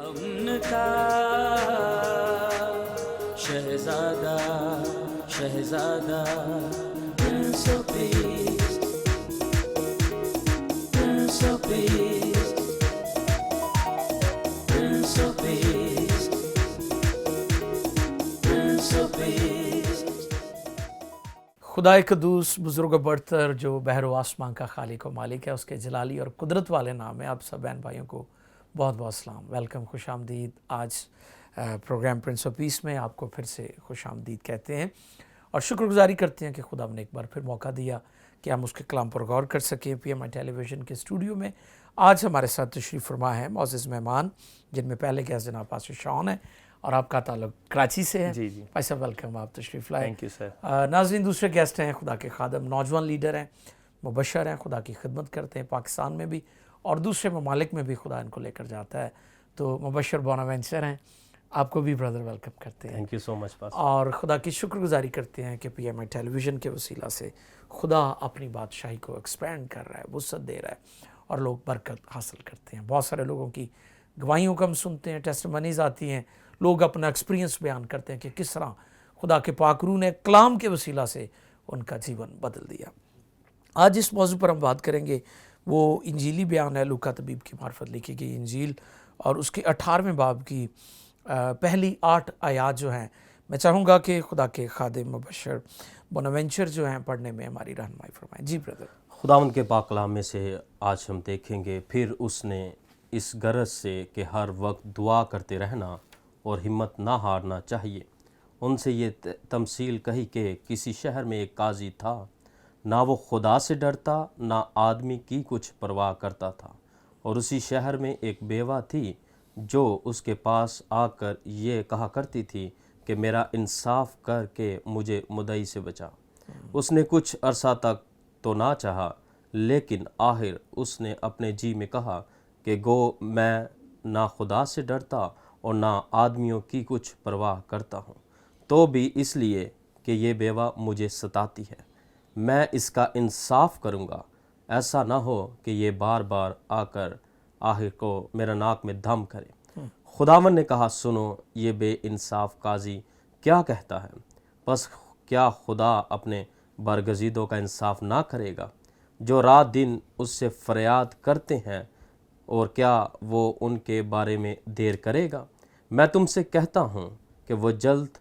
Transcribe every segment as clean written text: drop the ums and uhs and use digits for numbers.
امن کا شہزادہ شہزادہ prince of peace prince of peace prince of peace prince of peace. خدا قدوس بزرگ برتر جو بحر و آسمان کا خالق و مالک ہے، اس کے جلالی اور قدرت والے نام ہے. آپ سب بہن بھائیوں کو بہت بہت سلام، ویلکم، خوش آمدید. آج پروگرام پرنس آف پیس میں آپ کو پھر سے خوش آمدید کہتے ہیں اور شکر گزاری کرتے ہیں کہ خدا نے ایک بار پھر موقع دیا کہ ہم اس کے کلام پر غور کر سکیں. پی ایم آئی ٹیلی ویژن کے اسٹوڈیو میں آج ہمارے ساتھ تشریف فرما ہے معزز مہمان، جن میں پہلے کے جناب پاسٹر شان ہے اور آپ کا تعلق کراچی سے ہے. جی پیسہ ویلکم، آپ تشریف لائے. Thank you sir. ناظرین، دوسرے گیسٹ ہیں خدا کے خادم، نوجوان لیڈر ہیں، مبشر ہیں، خدا کی خدمت کرتے ہیں پاکستان میں بھی اور دوسرے ممالک میں بھی خدا ان کو لے کر جاتا ہے. تو مبشر بوناوینچر ہیں، آپ کو بھی برادر ویلکم کرتے ہیں. Thank you so much pastor. اور خدا کی شکر گزاری کرتے ہیں کہ پی ایم آئی ٹیلی ویژن کے وسیلہ سے خدا اپنی بادشاہی کو ایکسپینڈ کر رہا ہے، وسعت دے رہا ہے اور لوگ برکت حاصل کرتے ہیں. بہت سارے لوگوں کی گواہیوں کو ہم سنتے ہیں، ٹیسٹمنیز آتی ہیں، لوگ اپنا ایکسپیرینس بیان کرتے ہیں کہ کس طرح خدا کے پاک روح نے کلام کے وسیلہ سے ان کا جیون بدل دیا. آج اس موضوع پر ہم بات کریں گے، وہ انجیلی بیان ہے، لوکا طبیب کی معرفت لکھی گئی انجیل اور اس کے 18ویں باب کی پہلی 8 آیات جو ہیں میں چاہوں گا کہ خدا کے خادم مبشر بوناوینچر جو ہیں پڑھنے میں ہماری رہنمائی فرمائیں. جی برادر. خداوند کے پاک کلام میں سے آج ہم دیکھیں گے، پھر اس نے اس غرض سے کہ ہر وقت دعا کرتے رہنا اور ہمت نہ ہارنا چاہیے، ان سے یہ تمثیل کہی کہ کسی شہر میں ایک قاضی تھا، نہ وہ خدا سے ڈرتا نہ آدمی کی کچھ پرواہ کرتا تھا، اور اسی شہر میں ایک بیوہ تھی جو اس کے پاس آ کر یہ کہا کرتی تھی کہ میرا انصاف کر کے مجھے مدعی سے بچا. اس نے کچھ عرصہ تک تو نہ چاہا، لیکن آخر اس نے اپنے جی میں کہا کہ گو میں نہ خدا سے ڈرتا اور نہ آدمیوں کی کچھ پرواہ کرتا ہوں، تو بھی اس لیے کہ یہ بیوہ مجھے ستاتی ہے میں اس کا انصاف کروں گا، ایسا نہ ہو کہ یہ بار بار آ کر آخر کو میرا ناک میں دم کرے. خداوند نے کہا، سنو یہ بے انصاف قاضی کیا کہتا ہے، پس کیا خدا اپنے برگزیدوں کا انصاف نہ کرے گا جو رات دن اس سے فریاد کرتے ہیں، اور کیا وہ ان کے بارے میں دیر کرے گا؟ میں تم سے کہتا ہوں کہ وہ جلد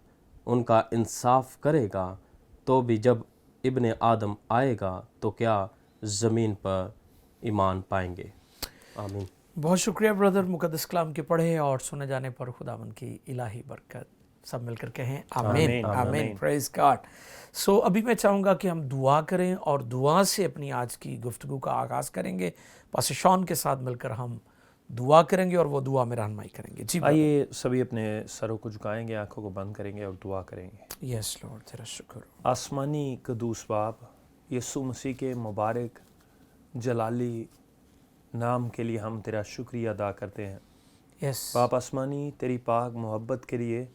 ان کا انصاف کرے گا. تو بھی جب ابن آدم آئے گا تو کیا زمین پر ایمان پائیں گے؟ آمین. بہت شکریہ برادر. مقدس کلام کے پڑھے اور سنے جانے پر خداوند کی الہی برکت. سب مل کر کہیں آمین آمین. پریز گاڈ. سو ابھی میں چاہوں گا کہ ہم دعا کریں اور دعا سے اپنی آج کی گفتگو کا آغاز کریں گے. پاسٹر شان کے ساتھ مل کر ہم دعا کریں گے اور وہ دعا میں رہنمائی کریں گے. جی آئیے سبھی اپنے سروں کو جھکائیں گے، آنکھوں کو بند کریں گے اور دعا کریں گے. یس لارڈ، تیرا شکر. آسمانی قدوس باپ، یسوع مسیح کے مبارک جلالی نام کے لیے ہم تیرا شکریہ ادا کرتے ہیں. یس باپ آسمانی، تیری پاک محبت کے لیے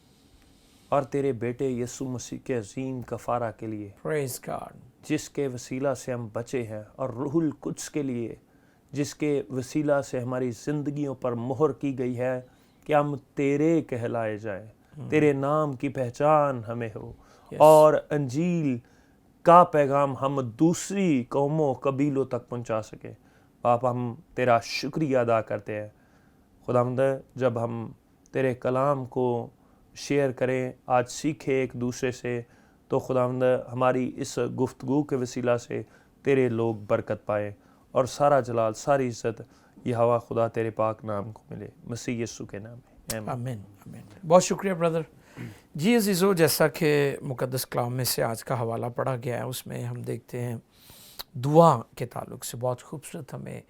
اور تیرے بیٹے یسوع مسیح کے عظیم کفارہ کے لیے، پریز گاڈ، جس کے وسیلہ سے ہم بچے ہیں، اور روح القدس کے لیے جس کے وسیلہ سے ہماری زندگیوں پر مہر کی گئی ہے کہ ہم تیرے کہلائے جائیں، تیرے نام کی پہچان ہمیں ہو، اور انجیل کا پیغام ہم دوسری قوموں قبیلوں تک پہنچا سکیں. باپ ہم تیرا شکریہ ادا کرتے ہیں. خداوند، جب ہم تیرے کلام کو شیئر کریں، آج سیکھیں ایک دوسرے سے، تو خداوند ہماری اس گفتگو کے وسیلہ سے تیرے لوگ برکت پائیں اور سارا جلال ساری عزت یہوہ خدا تیرے پاک نام کو ملے، مسیح یسوع کے نام میں آمین آمین. بہت شکریہ برادر. جی عزیزو، جیسا کہ مقدس کلام میں سے آج کا حوالہ پڑھا گیا ہے، اس میں ہم دیکھتے ہیں دعا کے تعلق سے بہت خوبصورت ہمیں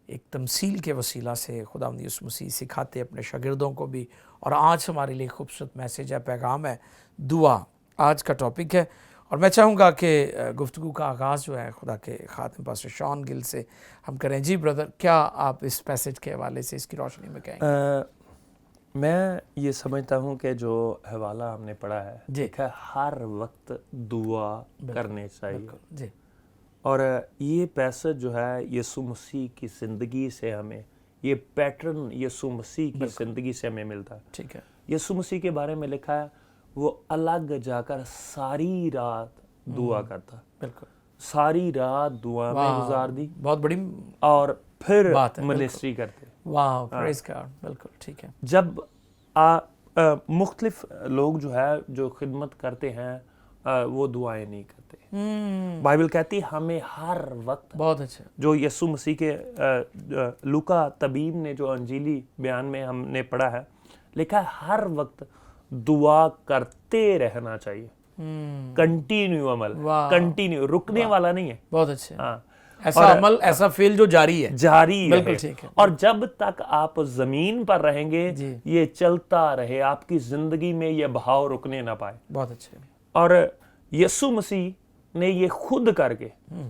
ایک تمثیل کے وسیلہ سے خداوند یسوع مسیح سکھاتے اپنے شاگردوں کو بھی. اور آج ہمارے لیے خوبصورت میسیج ہے، پیغام ہے، دعا آج کا ٹاپک ہے. اور میں چاہوں گا کہ گفتگو کا آغاز جو ہے خدا کے خادم پاسٹر شان گل سے ہم کریں. جی برادر، کیا آپ اس پیسج کے حوالے سے اس کی روشنی میں کہیں گے؟ میں یہ سمجھتا ہوں کہ جو حوالہ ہم نے پڑھا ہے، جی، کہ ہر وقت دعا کرنے چاہیے. جی، اور یہ پیسج جو ہے یسوع مسیح کی زندگی سے ہمیں یہ پیٹرن یسوع مسیح کی زندگی سے ہمیں ملتا ہے. ٹھیک ہے. یسوع مسیح کے بارے میں لکھا ہے وہ الگ جا کر ساری رات دعا کرتا. بالکل. ساری رات دعا میں گزار دی. بہت بڑی اور پھر بات ہے. منسٹری کرتے. واہ پریز گاڈ. بالکل ٹھیک ہے. جب مختلف لوگ جو ہے جو خدمت کرتے ہیں وہ دعائیں نہیں کرتے. بائبل کہتی ہے ہمیں ہر وقت. بہت اچھا. جو یسوع مسیح کے لوکا طبیب نے جو انجیلی بیان میں ہم نے پڑھا ہے لکھا ہے ہر وقت دعا کرتے رہنا چاہیے. کنٹینیو عمل. کنٹینیو رکنے والا نہیں ہے. بہت اچھا. ہاں ایسا عمل ایسا فیل جو جاری ہے. جاری بالکل ٹھیک ہے. اور جب تک آپ زمین پر رہیں گے یہ چلتا رہے. آپ کی زندگی میں یہ بہاؤ رکنے نہ پائے. بہت اچھا. اور یسوع مسیح نے یہ خود کر کے.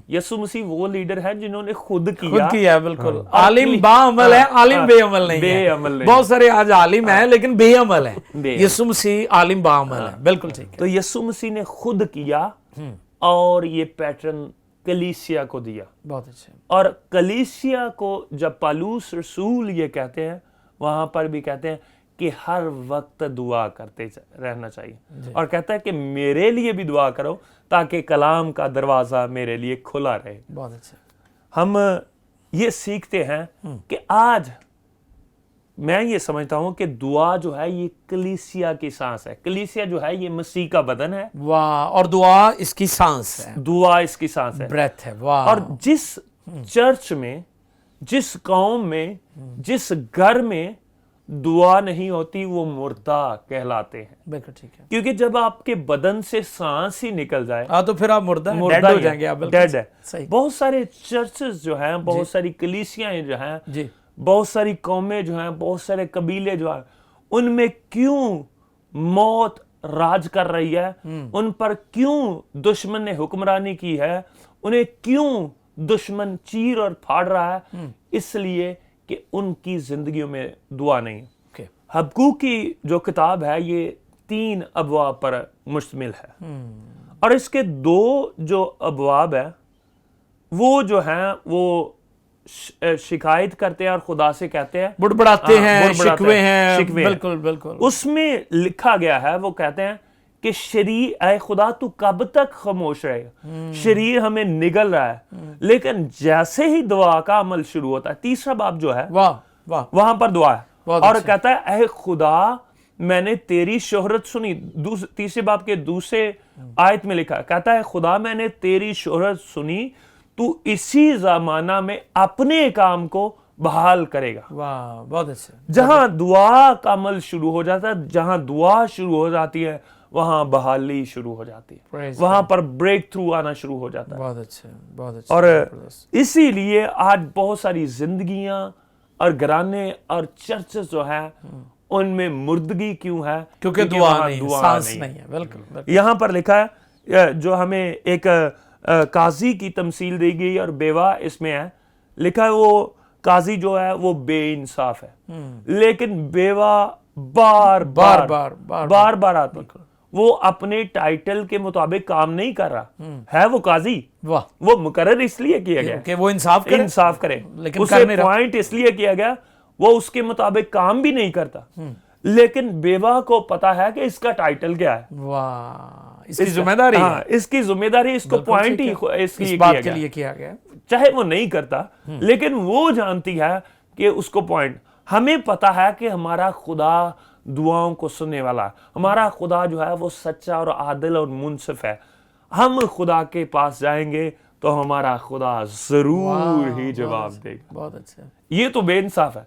یسوع مسیح وہ لیڈر ہے جنہوں نے خود کیا. بالکل. عالم با عمل ہے, عالم بے عمل نہیں ہے. بہت سارے آج عالم ہیں لیکن بے عمل ہیں. یسوع مسیح عالم با عمل ہے. بالکل ٹھیک ہے. تو یسوع مسیح نے خود کیا اور یہ پیٹرن کلیسیا کو دیا. بہت اچھا. اور کلیسیا کو جب پالوس رسول یہ کہتے ہیں وہاں پر بھی کہتے ہیں کہ ہر وقت دعا کرتے رہنا چاہیے. اور کہتا ہے کہ میرے لیے بھی دعا کرو تاکہ کلام کا دروازہ میرے لیے کھلا رہے. بہت اچھا. ہم یہ سیکھتے ہیں کہ آج میں یہ سمجھتا ہوں کہ دعا جو ہے یہ کلیسیا کی سانس ہے. کلیسیا جو ہے یہ مسیح کا بدن ہے. واہ. اور دعا اس کی سانس ہے. دعا اس کی سانس ہے. بریتھ ہے. واہ. اور جس چرچ میں جس قوم میں جس گھر میں دعا نہیں ہوتی وہ مردہ کہلاتے ہیں. بالکل ٹھیک ہے. کیونکہ جب آپ کے بدن سے سانس ہی نکل جائے تو پھر آپ مردہ ڈیڈ ہو جائیں گے. آپ ڈیڈ ہے. صحیح. بہت سارے چرچز جو ہیں بہت ساری کلیسیاں جو ہیں جی بہت ساری قومیں جو ہیں بہت سارے قبیلے جو ہیں ان میں کیوں موت راج کر رہی ہے, ان پر کیوں دشمن نے حکمرانی کی ہے, انہیں کیوں دشمن چیر اور پھاڑ رہا ہے؟ اس لیے کہ ان کی زندگیوں میں دعا نہیں. حبقوق کی جو کتاب ہے یہ 3 ابواب پر مشتمل ہے اور اس کے 2 جو ابواب ہیں وہ جو ہیں وہ شکایت کرتے ہیں اور خدا سے کہتے ہیں, بڑبڑاتے ہیں, شکوے ہیں. بالکل بالکل. اس میں لکھا گیا ہے وہ کہتے ہیں کہ شریر اے خدا تو کب تک خاموش رہے گا؟ شریر ہمیں نگل رہا ہے. لیکن جیسے ہی دعا کا عمل شروع ہوتا ہے 3 باب جو ہے وہاں پر دعا ہے اور کہتا ہے اے خدا میں نے تیری شہرت سنی. 3 باب کے دوسرے آیت میں لکھا ہے کہتا ہے خدا میں نے تیری شہرت سنی تو اسی زمانہ میں اپنے کام کو بحال کرے گا. واہ بہت اچھا. جہاں دعا کا عمل شروع ہو جاتا ہے, جہاں دعا شروع ہو جاتی ہے وہاں بحالی شروع ہو جاتی ہے, وہاں پر بریک تھرو آنا شروع ہو جاتا ہے. بہت اچھا بہت اچھا. اور اسی لیے آج بہت ساری زندگیاں اور گھرانے اور چرچز جو ہیں ان میں مردگی کیوں ہے؟ کیونکہ دعا نہیں, سانس نہیں ہے. بالکل. یہاں پر لکھا ہے جو ہمیں ایک قاضی کی تمثیل دی گئی اور بیوہ اس میں ہے لکھا ہے وہ قاضی جو ہے وہ بے انصاف ہے لیکن بیوہ بار بار آتی. وہ اپنے ٹائٹل کے مطابق کام نہیں کر رہا ہے. وہ قاضی وہ مقرر اس لیے کیا گیا کہ وہ انصاف کرے. اسے پوائنٹ اس لیے کیا گیا وہ اس کے مطابق کام بھی نہیں کرتا لیکن بیوہ کو پتا ہے کہ اس کا ٹائٹل کیا ہے. واہ. اس کی ذمہ داری ہے. اس کی ذمہ داری اس کو پوائنٹ ہی اس بات کے لیے کیا گیا چاہے وہ نہیں کرتا لیکن وہ جانتی ہے کہ اس کو پوائنٹ. ہمیں پتا ہے کہ ہمارا خدا دعاؤں کو سننے والا ہے. ہمارا خدا جو ہے وہ سچا اور عادل اور منصف ہے. ہم خدا کے پاس جائیں گے تو ہمارا خدا ضرور ہی جواب دے گا. بہت اچھا. یہ تو بے انصاف ہے.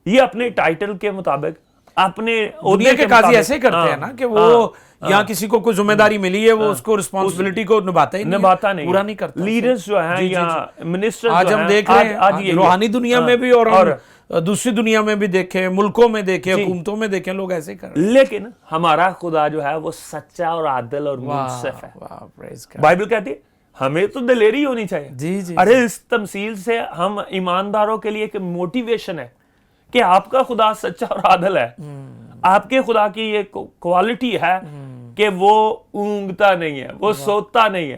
یہ اپنے ٹائٹل کے مطابق اپنے دنیا کے قاضی ایسے کرتے ہیں نا کہ وہ یہاں کسی کو کوئی ذمہ داری ملی ہے وہ اس کو رسپانسبلٹی کو نبھاتا نہیں, پورا نہیں کرتا. لیڈرز جو ہیں یا منسٹر آج ہم دیکھ رہے ہیں روحانی دنیا میں بھی اور دوسری دنیا میں بھی دیکھیں, ملکوں میں دیکھیں, حکومتوں میں دیکھیں, لوگ ایسے کر رہے ہیں. لیکن ہمارا خدا جو ہے وہ سچا اور عادل اور منصف ہے. بائبل کہتی ہے ہمیں تو دلیری ہونی چاہیے. ارے اس تمثیل سے ہم ایمانداروں کے لیے ایک موٹیویشن ہے کہ آپ کا خدا سچا اور عادل ہے. آپ کے خدا کی یہ کوالٹی ہے کہ وہ اونگتا نہیں ہے, وہ سوتا نہیں ہے.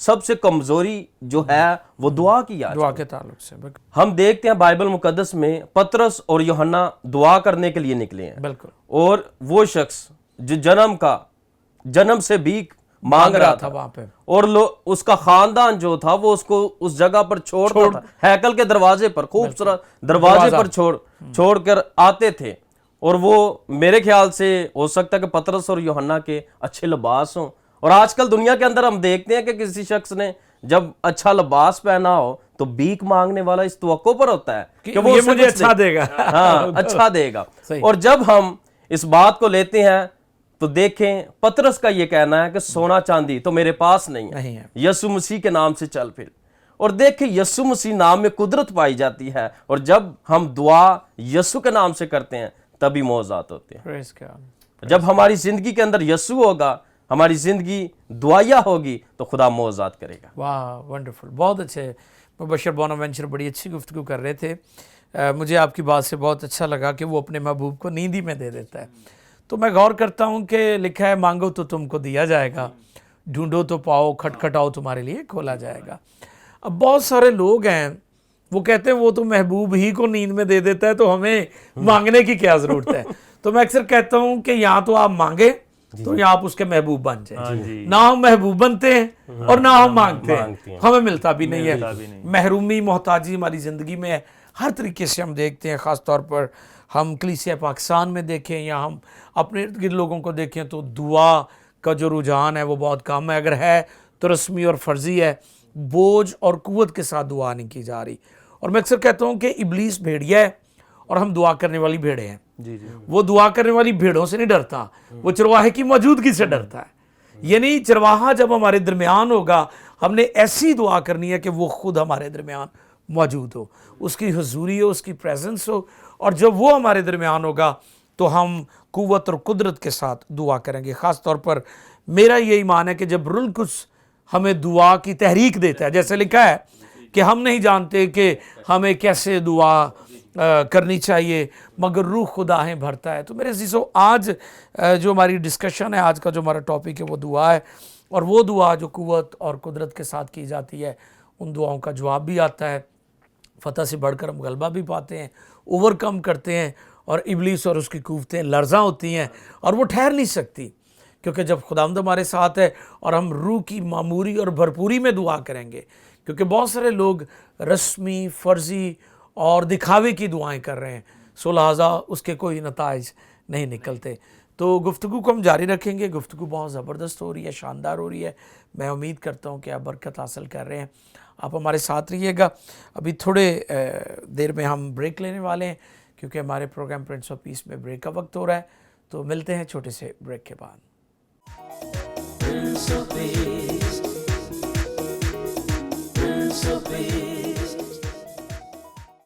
سب سے کمزوری جو ہے وہ دعا کی آج دعا کے تعلق سے ہم دیکھتے ہیں بائبل مقدس میں پطرس اور یوحنا دعا کرنے کے لیے نکلے ہیں، بالکل، اور وہ شخص جو جنم سے بھیک مانگ رہا تھا وہاں پہ، اور اس کا خاندان جو تھا وہ اس کو اس جگہ پر چھوڑتا تھا، ہیکل کے دروازے پر، خوبصورت دروازے پر چھوڑ کر آتے تھے، اور وہ میرے خیال سے ہو سکتا ہے کہ پطرس اور یوحنا کے اچھے لباس ہوں، اور آج کل دنیا کے اندر ہم دیکھتے ہیں کہ کسی شخص نے جب اچھا لباس پہنا ہو تو بھیک مانگنے والا اس توقع پر ہوتا ہے کہ وہ یہ مجھے اچھا دے گا، ہاں اچھا دے گا، اور جب ہم اس بات کو لیتے ہیں تو دیکھیں پطرس کا یہ کہنا ہے کہ سونا چاندی تو میرے پاس نہیں ہے، یسوع مسیح کے نام سے چل پھر، اور دیکھیں یسوع مسیح نام میں قدرت پائی جاتی ہے، اور جب ہم دعا یسوع کے نام سے کرتے ہیں تبھی معجزات ہوتے ہیں۔ جب ہماری زندگی کے اندر یسوع ہوگا، ہماری زندگی دعائیہ ہوگی تو خدا معجزات کرے گا۔ واہ ونڈرفل، بہت اچھے مبشر بوناوینچر بڑی اچھی گفتگو کر رہے تھے۔ مجھے آپ کی بات سے بہت اچھا لگا کہ وہ اپنے محبوب کو نیند ہی میں دے دیتا ہے، تو میں غور کرتا ہوں کہ لکھا ہے مانگو تو تم کو دیا جائے گا، ڈھونڈو تو پاؤ، کھٹکھٹاؤ تمہارے لیے کھولا جائے گا۔ اب بہت سارے لوگ ہیں وہ کہتے ہیں وہ تو محبوب ہی کو نیند میں دے دیتا ہے تو ہمیں مانگنے کی کیا ضرورت ہے، تو میں اکثر کہتا ہوں کہ یہاں تو آپ مانگے تو یہاں آپ اس کے محبوب بن جائیں، نہ ہم محبوب بنتے ہیں اور نہ ہم مانگتے ہیں، ہمیں ملتا بھی نہیں ہے، محرومی محتاجی ہماری زندگی میں ہے، ہر طریقے سے ہم دیکھتے ہیں، خاص طور پر ہم کلیسیا پاکستان میں دیکھیں یا ہم اپنے ارد گرد لوگوں کو دیکھیں تو دعا کا جو رجحان ہے وہ بہت کم ہے، اگر ہے تو رسمی اور فرضی ہے، بوجھ اور قوت کے ساتھ دعا نہیں کی جا رہی، اور میں اکثر کہتا ہوں کہ ابلیس بھیڑیا ہے اور ہم دعا کرنے والی بھیڑیں ہیں، وہ دعا کرنے والی بھیڑوں سے نہیں ڈرتا، وہ چرواہے کی موجودگی سے ڈرتا ہے، یعنی چرواہا جب ہمارے درمیان ہوگا ہم نے ایسی دعا کرنی ہے کہ وہ خود ہمارے درمیان موجود ہو، اس کی حضوری ہو، اس کی پریزنس ہو، اور جب وہ ہمارے درمیان ہوگا تو ہم قوت اور قدرت کے ساتھ دعا کریں گے۔ خاص طور پر میرا یہ ایمان ہے کہ جب روح القدس ہمیں دعا کی تحریک دیتا ہے، جیسے لکھا ہے کہ ہم نہیں جانتے کہ ہمیں کیسے دعا کرنی چاہیے مگر روح خداہیں بھرتا ہے، تو میرے عزیزو آج جو ہماری ڈسکشن ہے، آج کا جو ہمارا ٹاپک ہے وہ دعا ہے، اور وہ دعا جو قوت اور قدرت کے ساتھ کی جاتی ہے ان دعاؤں کا جواب بھی آتا ہے، فتح سے بڑھ کر ہم غلبہ بھی پاتے ہیں، اوور کم کرتے ہیں، اور ابلیس اور اس کی قوتیں لرزاں ہوتی ہیں اور وہ ٹھہر نہیں سکتی، کیونکہ جب خداوند ہمارے ساتھ ہے اور ہم روح کی معموری اور بھرپوری میں دعا کریں گے، کیونکہ بہت سارے لوگ رسمی، فرضی اور دکھاوے کی دعائیں کر رہے ہیں، سو لہٰذا اس کے کوئی نتائج نہیں نکلتے۔ تو گفتگو کو ہم جاری رکھیں گے، گفتگو بہت زبردست ہو رہی ہے، شاندار ہو رہی ہے، میں امید کرتا ہوں کہ آپ برکت حاصل کر رہے ہیں، آپ ہمارے ساتھ رہیے گا۔ ابھی تھوڑے دیر میں ہم بریک لینے والے ہیں کیونکہ ہمارے پروگرام پرنس آف پیس میں بریک کا وقت ہو رہا ہے، تو ملتے ہیں چھوٹے سے بریک کے بعد۔ Prince of Peace, Prince of Peace.